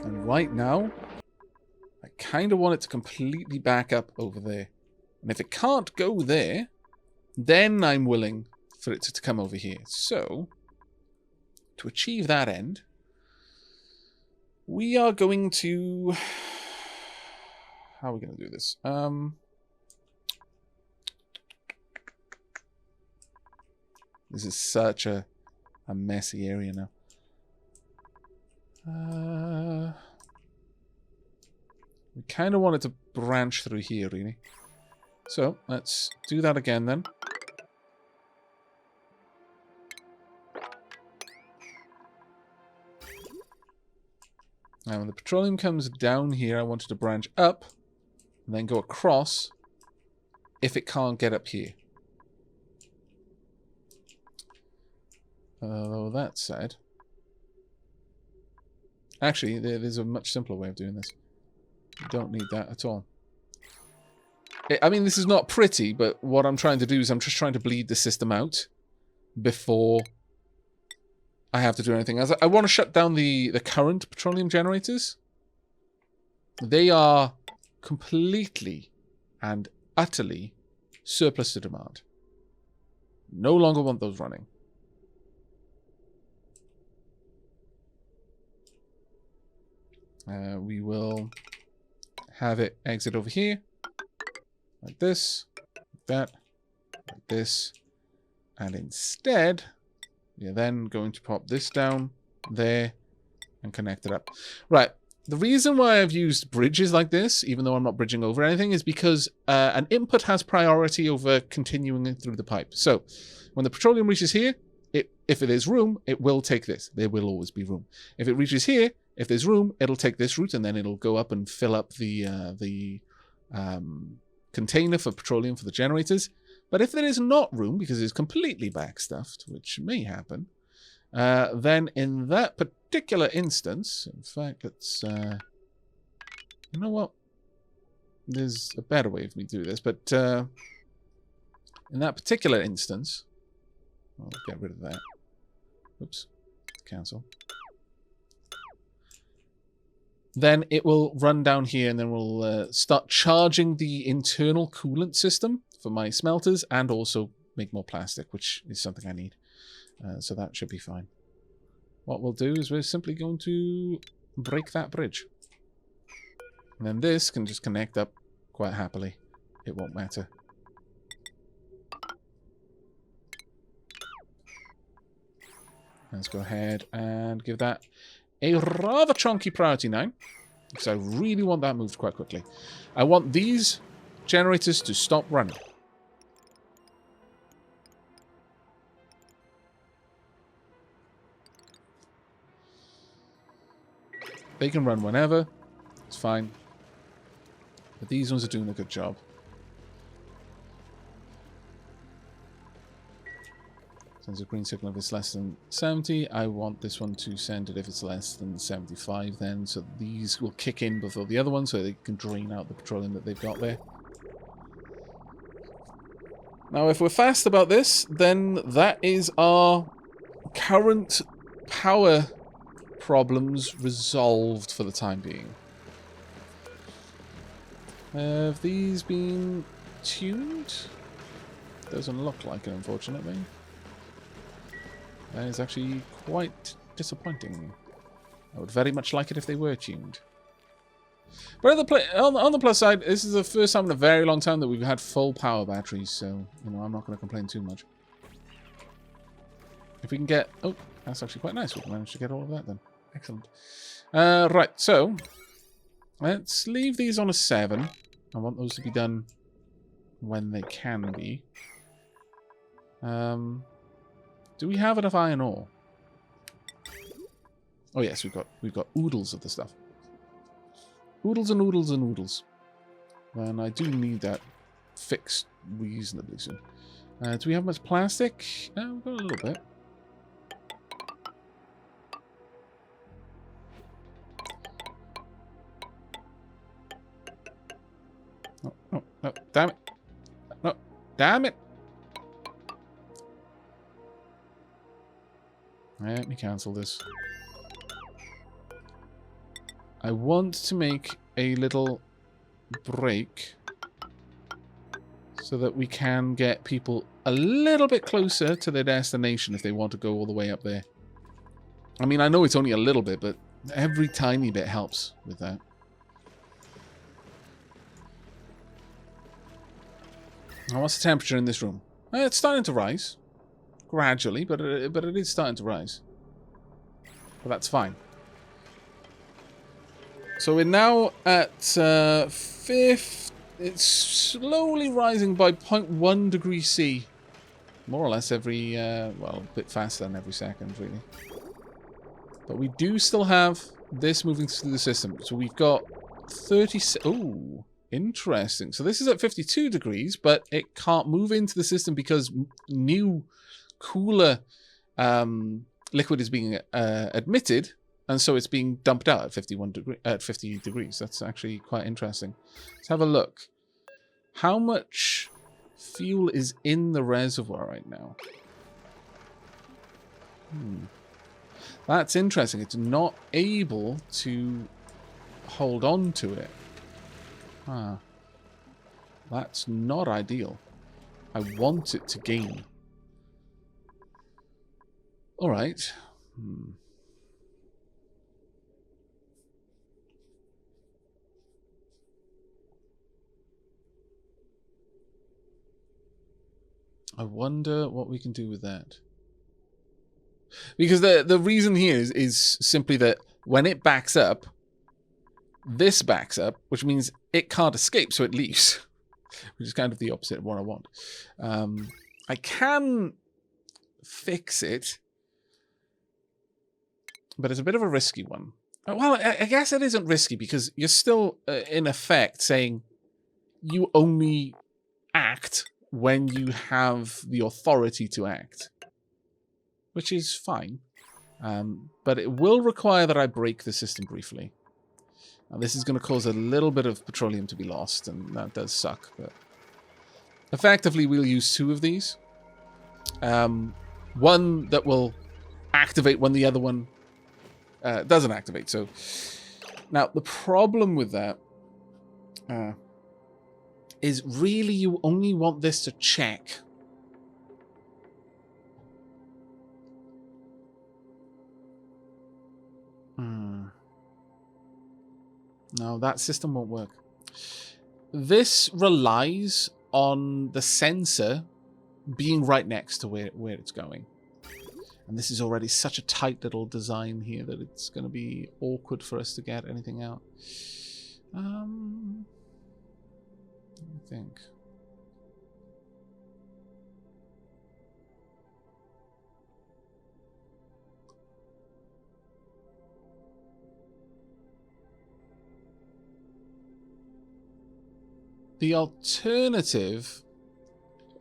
And right now, I kind of want it to completely back up over there. And if it can't go there, then I'm willing for it to come over here. So, to achieve that end, we are going to... How are we going to do this? This is such a messy area now. We kind of want it to branch through here, really. So, let's do that again, then. Now, when the petroleum comes down here, I want it to branch up and then go across if it can't get up here. Although that said... Actually, there's a much simpler way of doing this. You don't need that at all. I mean, this is not pretty, but what I'm trying to do is I'm just trying to bleed the system out before I have to do anything else. I want to shut down the current petroleum generators. They are completely and utterly surplus to demand. No longer want those running. We will have it exit over here, like this, like that, like this, and instead, we're then going to pop this down there and connect it up. Right, the reason why I've used bridges like this, even though I'm not bridging over anything, is because an input has priority over continuing it through the pipe. So, when the petroleum reaches here, if it is room, it will take this. There will always be room. If it reaches here, if there's room, it'll take this route, and then it'll go up and fill up the container for petroleum for the generators. But if there is not room, because it's completely backstuffed, which may happen, then in that particular instance, in fact, let's... you know what? There's a better way of me to do this, but in that particular instance... I'll get rid of that. Oops. Cancel. Then it will run down here, and then we'll start charging the internal coolant system for my smelters, and also make more plastic, which is something I need. So that should be fine. What we'll do is we're simply going to break that bridge. And then this can just connect up quite happily. It won't matter. Let's go ahead and give that a rather chunky priority 9. Because I really want that moved quite quickly. I want these generators to stop running. They can run whenever. It's fine. But these ones are doing a good job. Sends a green signal if it's less than 70. I want this one to send it if it's less than 75 then. So these will kick in before the other one so they can drain out the petroleum that they've got there. Now if we're fast about this, then that is our current power problems resolved for the time being. Have these been tuned? Doesn't look like it, unfortunately. That is actually quite disappointing. I would very much like it if they were tuned. But on the plus side, this is the first time in a very long time that we've had full power batteries, so you know I'm not going to complain too much. If we can get... Oh, that's actually quite nice. We managed to get all of that then. Excellent. Right, so let's leave these on a 7. I want those to be done when they can be. Do we have enough iron ore? Oh yes, we've got oodles of the stuff. Oodles and oodles and oodles. And I do need that fixed reasonably soon. Do we have much plastic? We've got a little bit. No, no, no, damn it. No, damn it. Let me cancel this. I want to make a little break so that we can get people a little bit closer to their destination if they want to go all the way up there. I mean, I know it's only a little bit, but every tiny bit helps with that. Now, what's the temperature in this room? It's starting to rise. Gradually, but it is starting to rise. But that's fine. So we're now at 5th. It's slowly rising by 0.1 degrees C. More or less every, well, a bit faster than every second, really. But we do still have this moving through the system. So we've got 30... Oh, interesting. So this is at 52 degrees, but it can't move into the system because new, cooler liquid is being admitted. And so it's being dumped out at 50 degrees. That's actually quite interesting. Let's have a look. How much fuel is in the reservoir right now? That's interesting. It's not able to hold on to it. That's not ideal. I want it to gain. All right. I wonder what we can do with that. Because the reason here is simply that when it backs up, this backs up, which means it can't escape, so it leaves. Which is kind of the opposite of what I want. I can fix it, but it's a bit of a risky one. Well, I guess it isn't risky because you're still, in effect, saying you only act when you have the authority to act, which is fine. But it will require that I break the system briefly. Now, this is going to cause a little bit of petroleum to be lost, and that does suck. But effectively, we'll use 2 of these. One that will activate when the other one doesn't activate. So now the problem with that is really you only want this to check. No, that system won't work. This relies on the sensor being right next to where it's going. And this is already such a tight little design here that it's going to be awkward for us to get anything out. Let me think. The alternative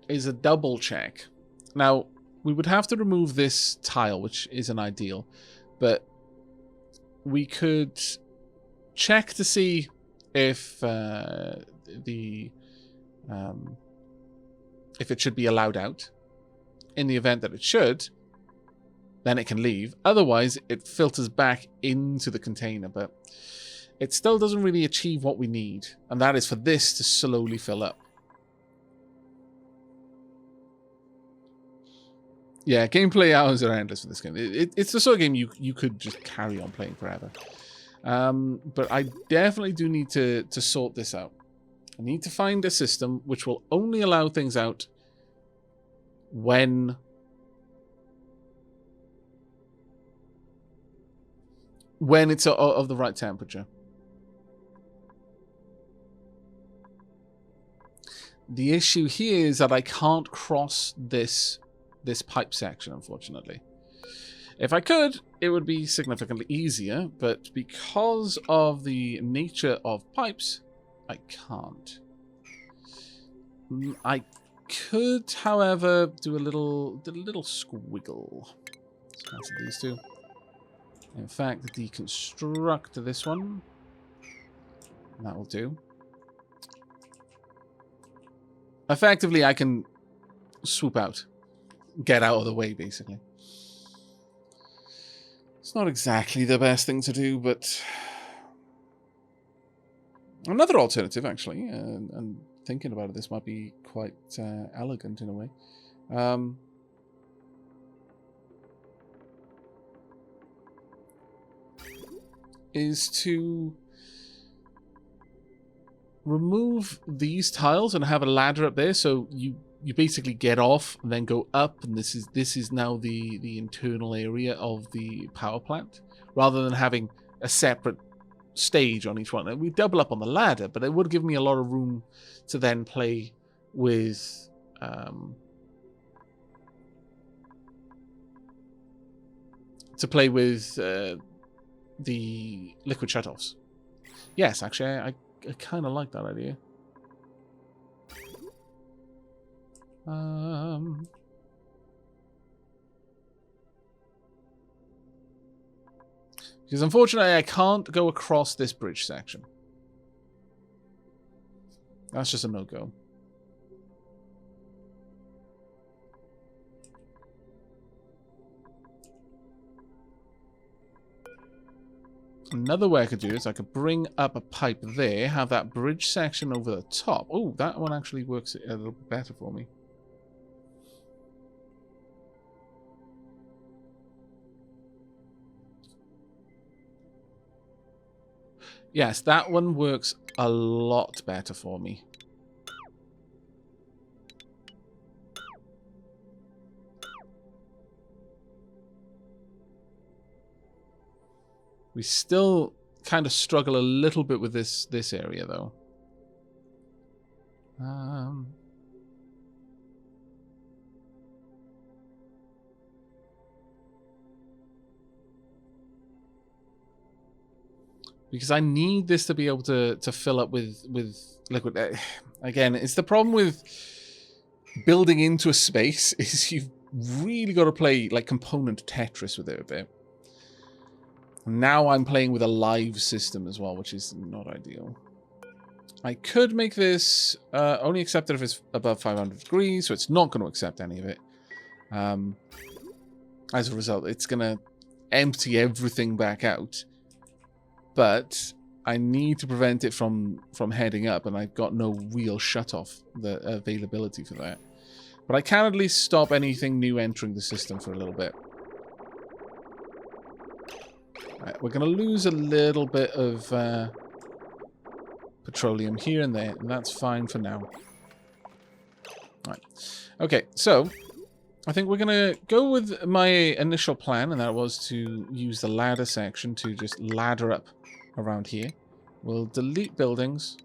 is a double check. Now, we would have to remove this tile, which isn't ideal, but we could check to see if if it should be allowed out. In the event that it should, then it can leave. Otherwise, it filters back into the container, but it still doesn't really achieve what we need, and that is for this to slowly fill up. Yeah, gameplay hours are endless for this game. It's the sort of game you could just carry on playing forever. But I definitely do need to sort this out. I need to find a system which will only allow things out when it's of the right temperature. The issue here is that I can't cross this pipe section, unfortunately. If I could, it would be significantly easier, but because of the nature of pipes, I can't. I could, however, do a little squiggle. Let's cancel these 2. In fact, deconstruct this one. That will do. Effectively, I can swoop out. Get out of the way, basically. It's not exactly the best thing to do, but Another alternative, actually, and thinking about it, this might be quite elegant in a way. Is to remove these tiles and have a ladder up there, so you basically get off and then go up, and this is now the internal area of the power plant, rather than having a separate stage on each one. And we double up on the ladder, but it would give me a lot of room to then play with the liquid shutoffs. Yes, actually, I kind of like that idea. Because unfortunately, I can't go across this bridge section. That's just a no-go. Another way I could do is I could bring up a pipe there, have that bridge section over the top. Oh, that one actually works a little bit better for me. Yes, that one works a lot better for me. We still kind of struggle a little bit with this area, though. Because I need this to be able to fill up with liquid. Again, it's the problem with building into a space is you've really got to play like component Tetris with it a bit. Now I'm playing with a live system as well, which is not ideal. I could make this only accept it if it's above 500 degrees, so it's not going to accept any of it. As a result, it's going to empty everything back out. But I need to prevent it from heading up, and I've got no real shut-off the availability for that. But I can at least stop anything new entering the system for a little bit. Right, we're going to lose a little bit of petroleum here and there, and that's fine for now. Right. Okay, so I think we're going to go with my initial plan, and that was to use the ladder section to just ladder up around here. We'll delete buildings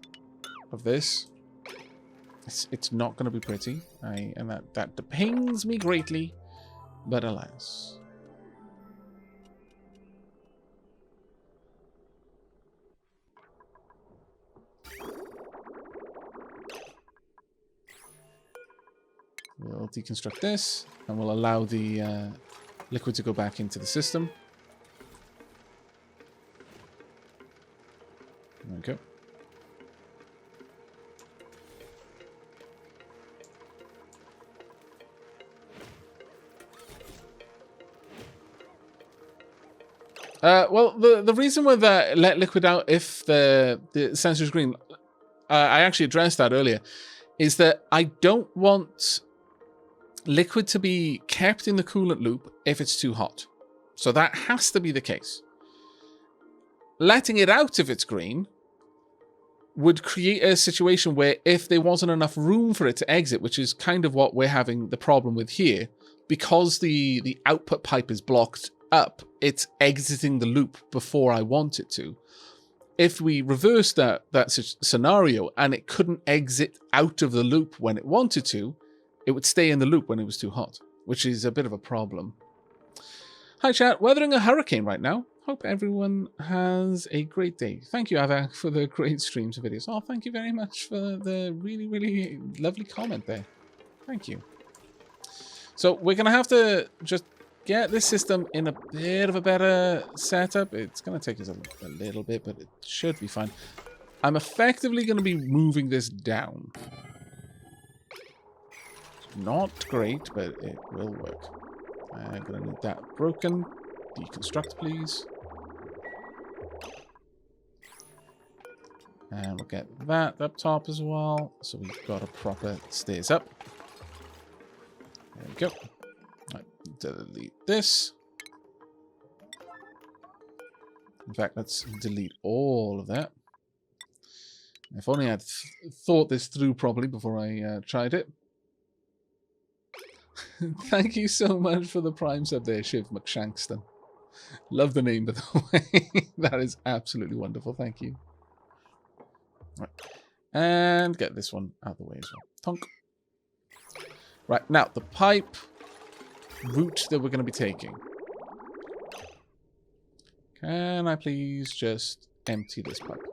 of this. It's not going to be pretty, and that pains me greatly, but alas. We'll deconstruct this, and we'll allow the liquid to go back into the system. There we go. Well, the reason with let liquid out if the sensor is green, I actually addressed that earlier, is that I don't want liquid to be kept in the coolant loop if it's too hot. So that has to be the case. Letting it out if it's green would create a situation where if there wasn't enough room for it to exit, which is kind of what we're having the problem with here, because the output pipe is blocked up, it's exiting the loop before I want it to. If we reverse that scenario and it couldn't exit out of the loop when it wanted to, it would stay in the loop when it was too hot, which is a bit of a problem. Hi chat, weathering a hurricane right now. Hope everyone has a great day. Thank you, Aavak, for the great streams and videos. Oh, thank you very much for the really, really lovely comment there. Thank you. So we're going to have to just get this system in a bit of a better setup. It's going to take us a little bit, but it should be fine. I'm effectively going to be moving this down. Not great, but it will work. I'm going to need that broken. Deconstruct, please. And we'll get that up top as well. So we've got a proper stairs up. There we go. Right, delete this. In fact, let's delete all of that. If only I'd thought this through properly before I tried it. Thank you so much for the Prime sub there, Shiv McShankston. Love the name, by the way. That is absolutely wonderful. Thank you. Right. And get this one out of the way as well. Tonk. Right, now, the pipe route that we're going to be taking. Can I please just empty this pipe?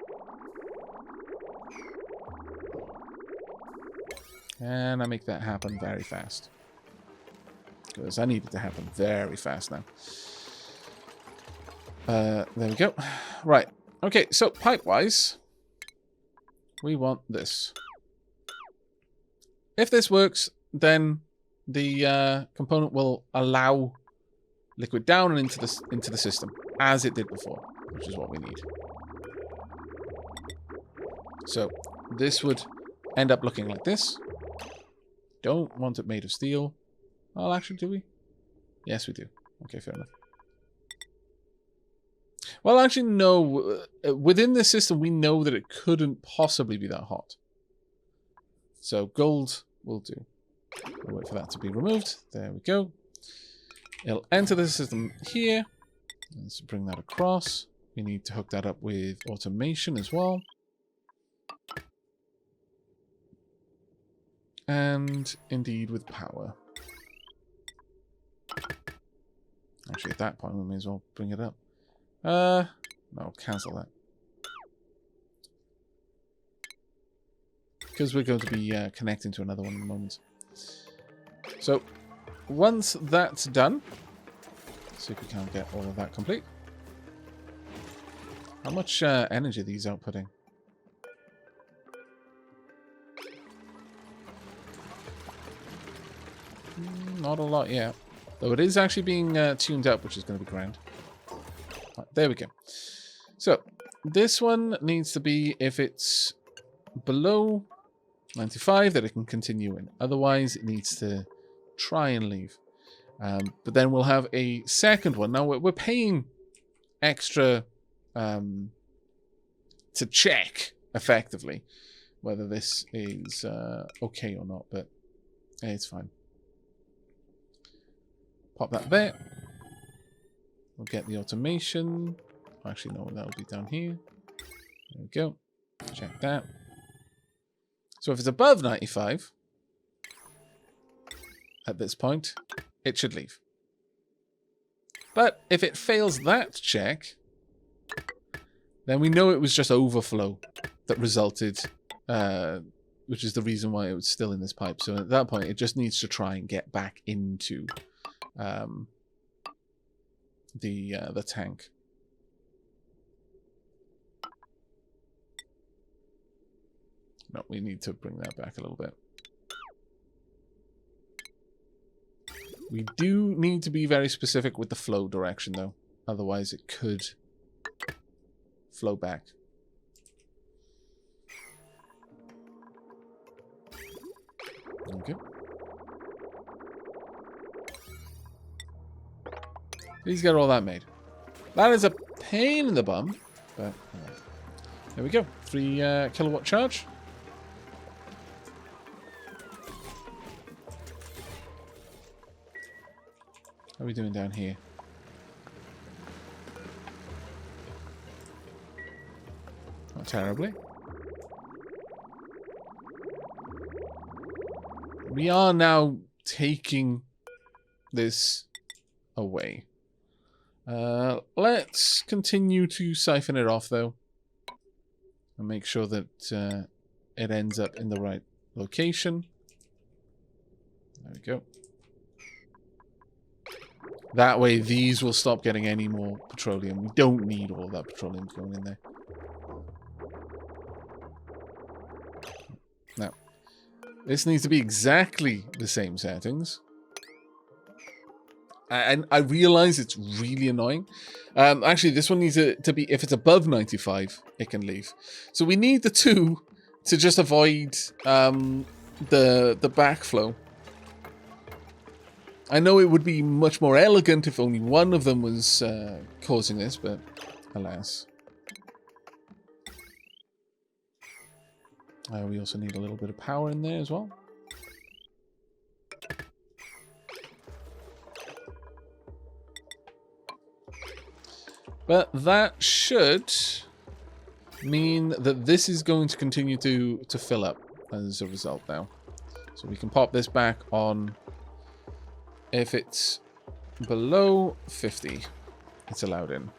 Can I make that happen very fast? Because I need it to happen very fast now. There we go. Right. Okay, so pipe-wise, we want this. If this works, then the component will allow liquid down and into the system, as it did before, which is what we need. So this would end up looking like this. Don't want it made of steel. Well, actually, do we? Yes, we do. Okay, fair enough. Well, actually, no. Within this system, we know that it couldn't possibly be that hot. So gold will do. We'll wait for that to be removed. There we go. It'll enter the system here. Let's bring that across. We need to hook that up with automation as well. And indeed with power. Actually, at that point, we may as well bring it up. No, cancel that. Because we're going to be connecting to another one in a moment. So, once that's done, let's see if we can get all of that complete. How much energy are these outputting? Not a lot yet. Though it is actually being tuned up, which is going to be grand. Right, there we go. So, this one needs to be, if it's below 95, that it can continue in. Otherwise, it needs to try and leave. But then we'll have a second one. Now, we're paying extra to check, effectively, whether this is okay or not. But hey, it's fine. Pop that there. We'll get the automation. Actually, no, that'll be down here. There we go. Check that. So if it's above 95, at this point, it should leave. But if it fails that check, then we know it was just overflow that resulted, which is the reason why it was still in this pipe. So at that point, it just needs to try and get back into the tank. No, we need to bring that back a little bit. We do need to be very specific with the flow direction, though. Otherwise, it could flow back. Okay. Please get all that made. That is a pain in the bum, but there we go. 3 kilowatt charge. How are we doing down here? Not terribly. We are now taking this away. Let's continue to siphon it off, though. And make sure that it ends up in the right location. There we go. That way, these will stop getting any more petroleum. We don't need all that petroleum going in there. Now, this needs to be exactly the same settings. And I realize it's really annoying. Actually, this one needs to be, if it's above 95, it can leave. So we need the 2 to just avoid the backflow. I know it would be much more elegant if only one of them was causing this, but alas. We also need a little bit of power in there as well. But that should mean that this is going to continue to fill up as a result now. So we can pop this back on. If it's below 50, it's allowed in.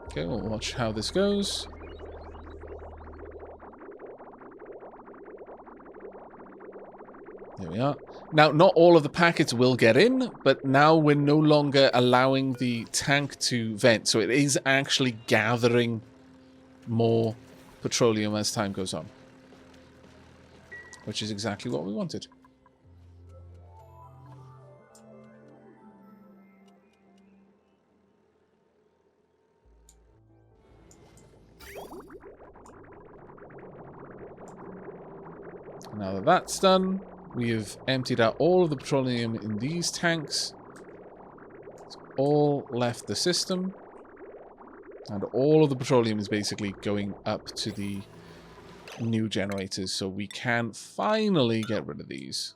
Okay, we'll watch how this goes. There we are. Now, not all of the packets will get in, but now we're no longer allowing the tank to vent. So it is actually gathering more petroleum as time goes on. Which is exactly what we wanted. Now that that's done, we have emptied out all of the petroleum in these tanks. It's all left the system. And all of the petroleum is basically going up to the new generators. So we can finally get rid of these.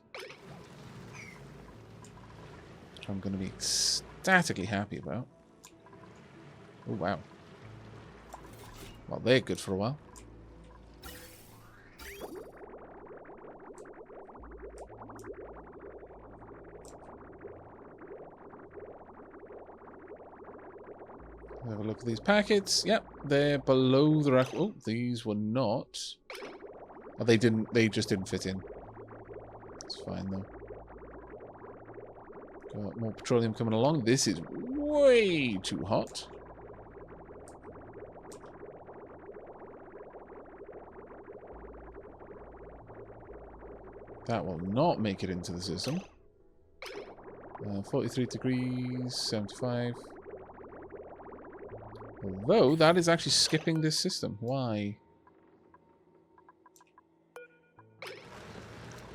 Which I'm going to be ecstatically happy about. Oh, wow. Well, they're good for a while. Have a look at these packets. Yep, they're below the rack. Oh, these were not. Oh, they didn't. They just didn't fit in. It's fine though. Got more petroleum coming along. This is way too hot. That will not make it into the system. 43 degrees, 75. Although, that is actually skipping this system. Why?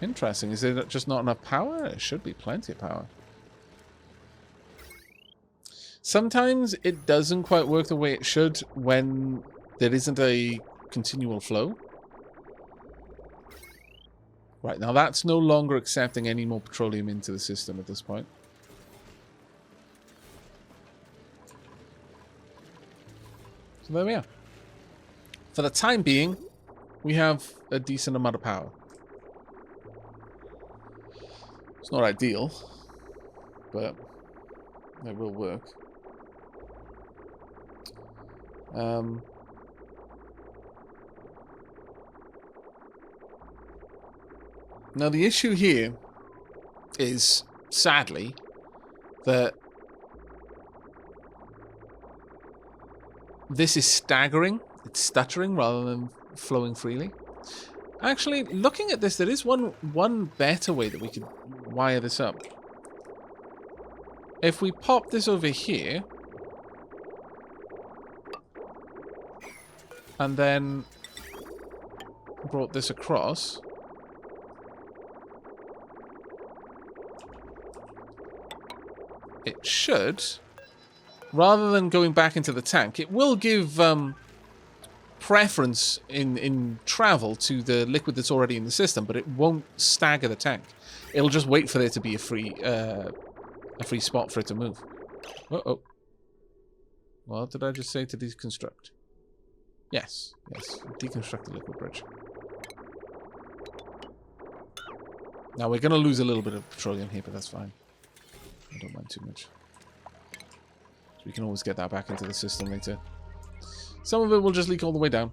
Interesting. Is there just not enough power? It should be plenty of power. Sometimes it doesn't quite work the way it should when there isn't a continual flow. Right, now that's no longer accepting any more petroleum into the system at this point. So there we are. For the time being, we have a decent amount of power. It's not ideal, but it will work. Now the issue here is, sadly, that this is staggering. It's stuttering rather than flowing freely. Actually, looking at this, there is one better way that we could wire this up. If we pop this over here, and then brought this across, it should, rather than going back into the tank, it will give preference in travel to the liquid that's already in the system, but it won't stagger the tank. It'll just wait for there to be a free spot for it to move. Uh-oh. What did I just say to deconstruct? Yes, yes. Deconstruct the liquid bridge. Now we're going to lose a little bit of petroleum here, but that's fine. I don't mind too much. So we can always get that back into the system later. Some of it will just leak all the way down.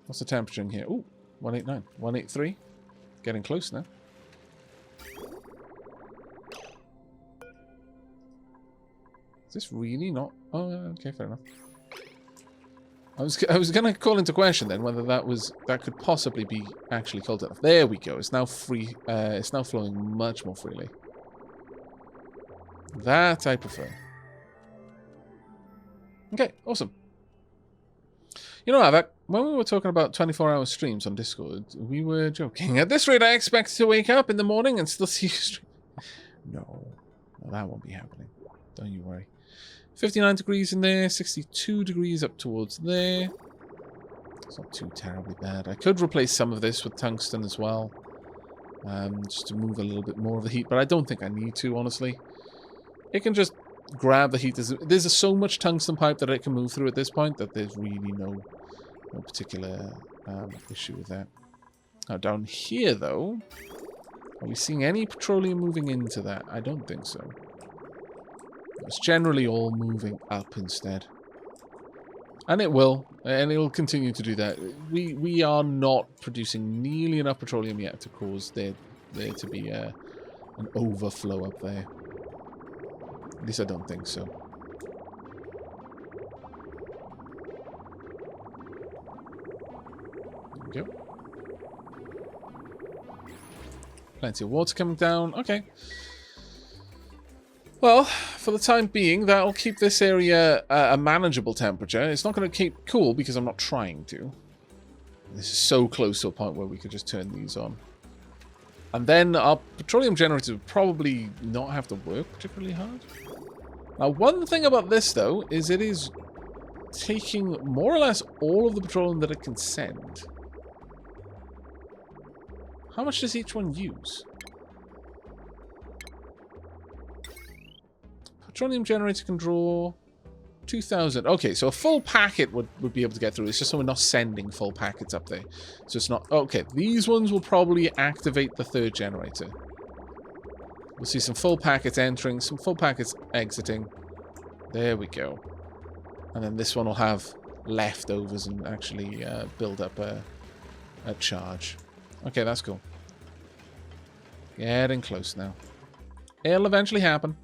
What's the temperature in here? Ooh, 189. 183. Getting close now. Is this really not... Oh, okay, fair enough. I was going to call into question then whether that could possibly be actually cold enough. There we go. It's now free. It's now flowing much more freely. That I prefer. Okay, awesome. You know, Aavak, when we were talking about 24-hour streams on Discord, we were joking. At this rate, I expect to wake up in the morning and still see you stream. No, that won't be happening. Don't you worry. 59 degrees in there, 62 degrees up towards there. It's not too terribly bad. I could replace some of this with tungsten as well. Just to move a little bit more of the heat, but I don't think I need to, honestly. It can just grab the heat. There's so much tungsten pipe that it can move through at this point that there's really no particular issue with that. Now down here, though, are we seeing any petroleum moving into that? I don't think so. It's generally all moving up instead. And it will. And it will continue to do that. We are not producing nearly enough petroleum yet to cause there to be an overflow up there. At least I don't think so. There we go. Plenty of water coming down. Okay. Well, for the time being, that'll keep this area a manageable temperature. It's not going to keep cool because I'm not trying to. This is so close to a point where we could just turn these on. And then our petroleum generators would probably not have to work particularly hard. Now, one thing about this, though, is it is taking more or less all of the petroleum that it can send. How much does each one use? Petroleum generator can draw 2,000. Okay, so a full packet would be able to get through. It's just so we're not sending full packets up there. So it's not... Okay, these ones will probably activate the third generator. We'll see some full packets entering, some full packets exiting. There we go. And then this one will have leftovers and actually build up a charge. Okay, that's cool. Getting close now. It'll eventually happen.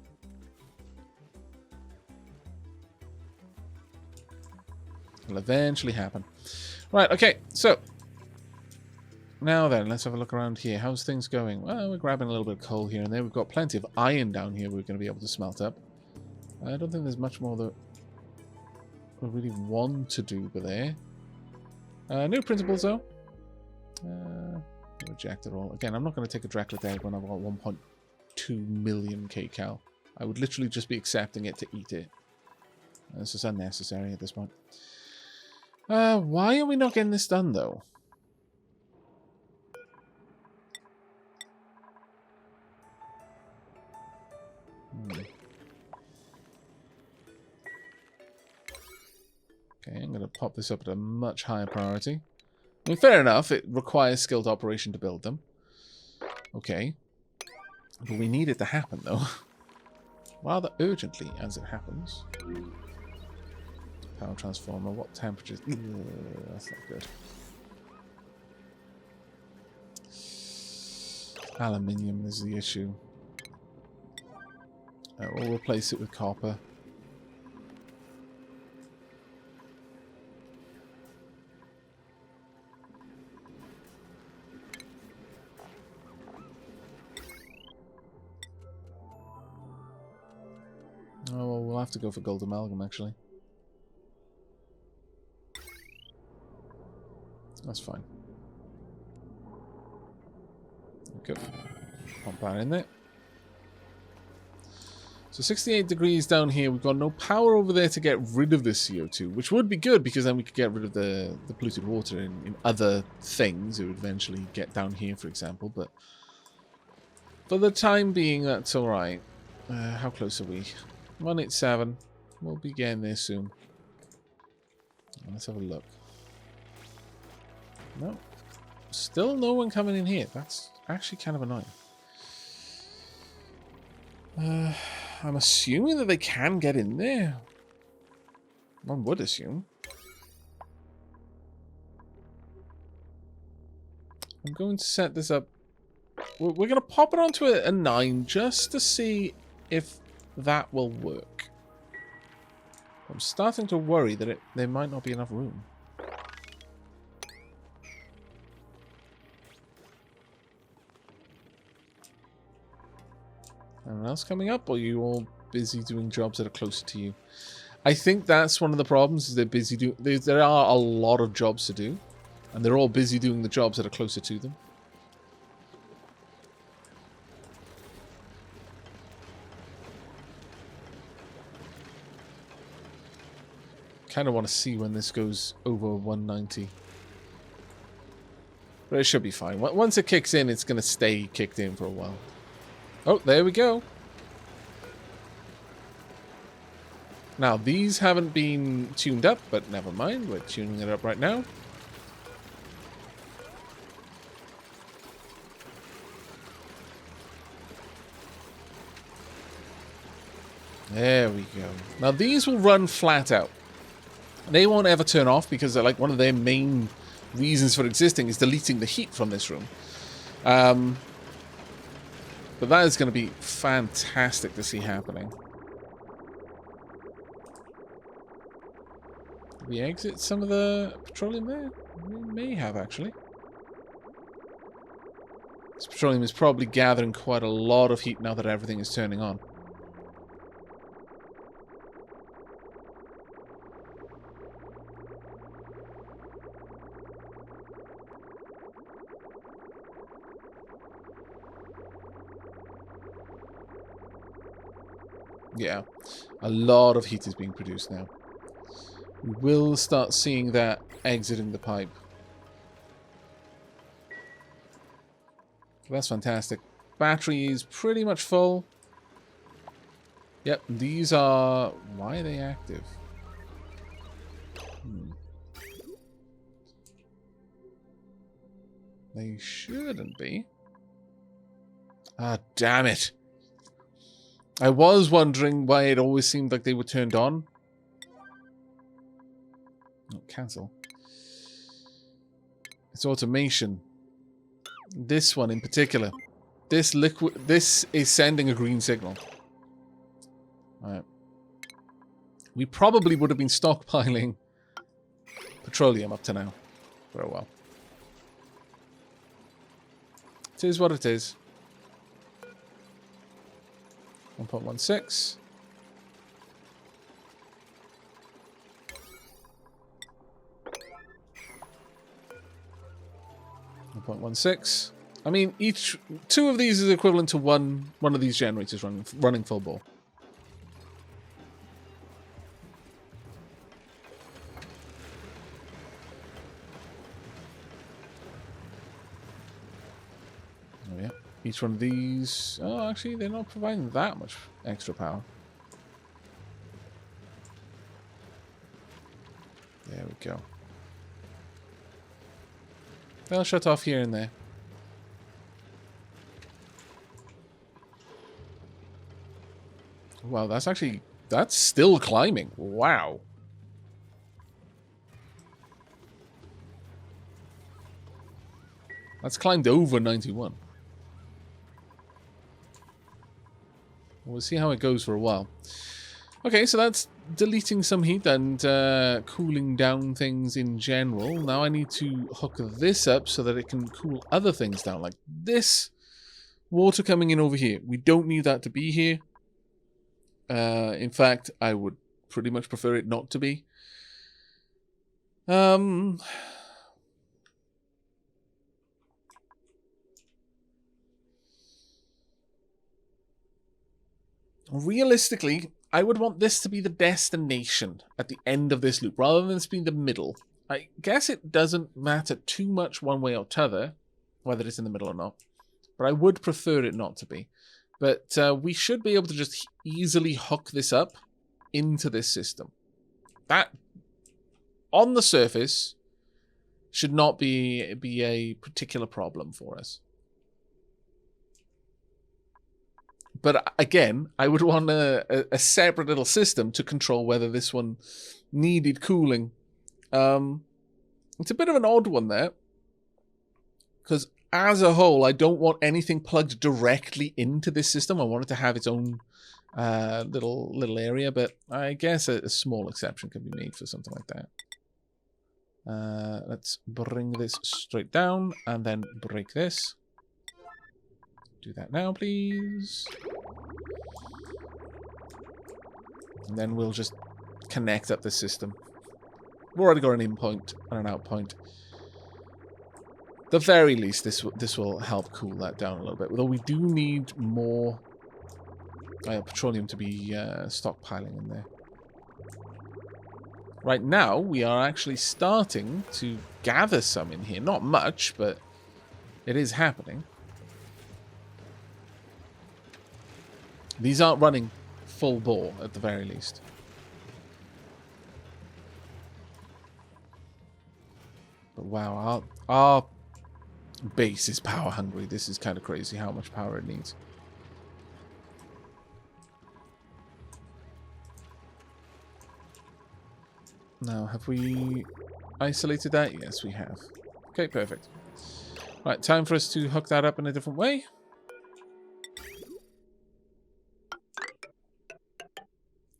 It'll eventually happen. Right, okay, so. Now then, let's have a look around here. How's things going? Well, we're grabbing a little bit of coal here and there. We've got plenty of iron down here we're going to be able to smelt up. I don't think there's much more that we really want to do over there. New principles, though. Reject it all. Again, I'm not going to take a Dracula egg when I've got 1.2 million kcal. I would literally just be accepting it to eat it. This is unnecessary at this point. Why are we not getting this done, though? Okay, I'm going to pop this up at a much higher priority. I mean, fair enough, it requires skilled operation to build them. Okay. But we need it to happen, though. Rather urgently, as it happens. Power transformer, what temperatures? That's not good. Aluminium is the issue. We'll replace it with copper. Oh, well, we'll have to go for gold amalgam, actually. That's fine. There we go. Pump that in there. So 68 degrees down here. We've got no power over there to get rid of this CO2, which would be good because then we could get rid of the polluted water in other things. It would eventually get down here, for example. But for the time being, that's all right. How close are we? 187. We'll be getting there soon. Let's have a look. No. Still no one coming in here. That's actually kind of annoying. I'm assuming that they can get in there. One would assume. I'm going to set this up. We're going to pop it onto a 9 just to see if that will work. I'm starting to worry that there might not be enough room. Anyone else coming up, or are you all busy doing jobs that are closer to you? I think that's one of the problems, is they're busy doing... There are a lot of jobs to do, and they're all busy doing the jobs that are closer to them. Kind of want to see when this goes over 190. But it should be fine. Once it kicks in, it's going to stay kicked in for a while. Oh, there we go. Now, these haven't been tuned up, but never mind. We're tuning it up right now. There we go. Now, these will run flat out. They won't ever turn off because they're like one of their main reasons for existing is deleting the heat from this room. But that is going to be fantastic to see happening. Did we exit some of the petroleum there? We may have, actually. This petroleum is probably gathering quite a lot of heat now that everything is turning on. Yeah, a lot of heat is being produced now. We will start seeing that exiting the pipe. That's fantastic. Battery is pretty much full. Yep, these are... Why are they active? They shouldn't be. Ah, damn it. I was wondering why it always seemed like they were turned on. Oh, cancel. It's automation. This one in particular. This is sending a green signal. Alright. We probably would have been stockpiling petroleum up to now. For a while. It is what it is. 1.16. 1.16. I mean, two of these is equivalent to one of these generators running full bore. Oh yeah. Each one of these... Oh, actually, they're not providing that much extra power. There we go. They'll shut off here and there. Wow, that's still climbing. Wow. That's climbed over 91. We'll see how it goes for a while. Okay, so that's deleting some heat and cooling down things in general. Now I need to hook this up so that it can cool other things down. Like this water coming in over here. We don't need that to be here. In fact, I would pretty much prefer it not to be. Realistically, I would want this to be the destination at the end of this loop, rather than this being the middle. I guess it doesn't matter too much one way or t'other, whether it's in the middle or not. But I would prefer it not to be. But we should be able to just easily hook this up into this system. That, on the surface, should not be a particular problem for us. But again, I would want a separate little system to control whether this one needed cooling. It's a bit of an odd one there. Because as a whole, I don't want anything plugged directly into this system. I want it to have its own little area, but I guess a small exception can be made for something like that. Let's bring this straight down and then break this. Do that now, please. And then we'll just connect up the system. We've already got an in point and an out point. At the very least, this will help cool that down a little bit. Although we do need more petroleum to be stockpiling in there. Right now, we are actually starting to gather some in here. Not much, but it is happening. These aren't running full bore, at the very least. But wow, our base is power hungry. This is kind of crazy how much power it needs. Now, have we isolated that? Yes, we have. Okay, perfect. Right, time for us to hook that up in a different way.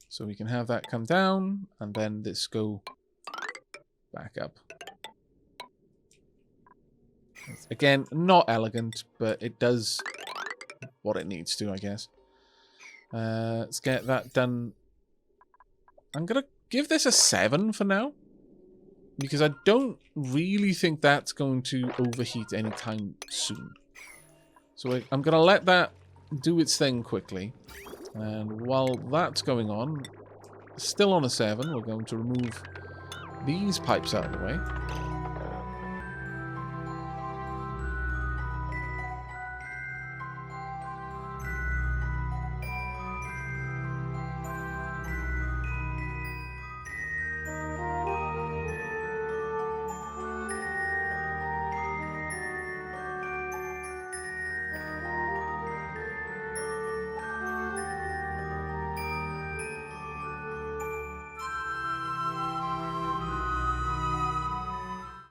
So we can have that come down, and then this go back up. Again, not elegant, but it does what it needs to, I guess. Let's get that done. I'm going to give this a 7 for now, because I don't really think that's going to overheat anytime soon. So I'm going to let that do its thing quickly. And while that's going on, still on a 7, we're going to remove these pipes out of the way.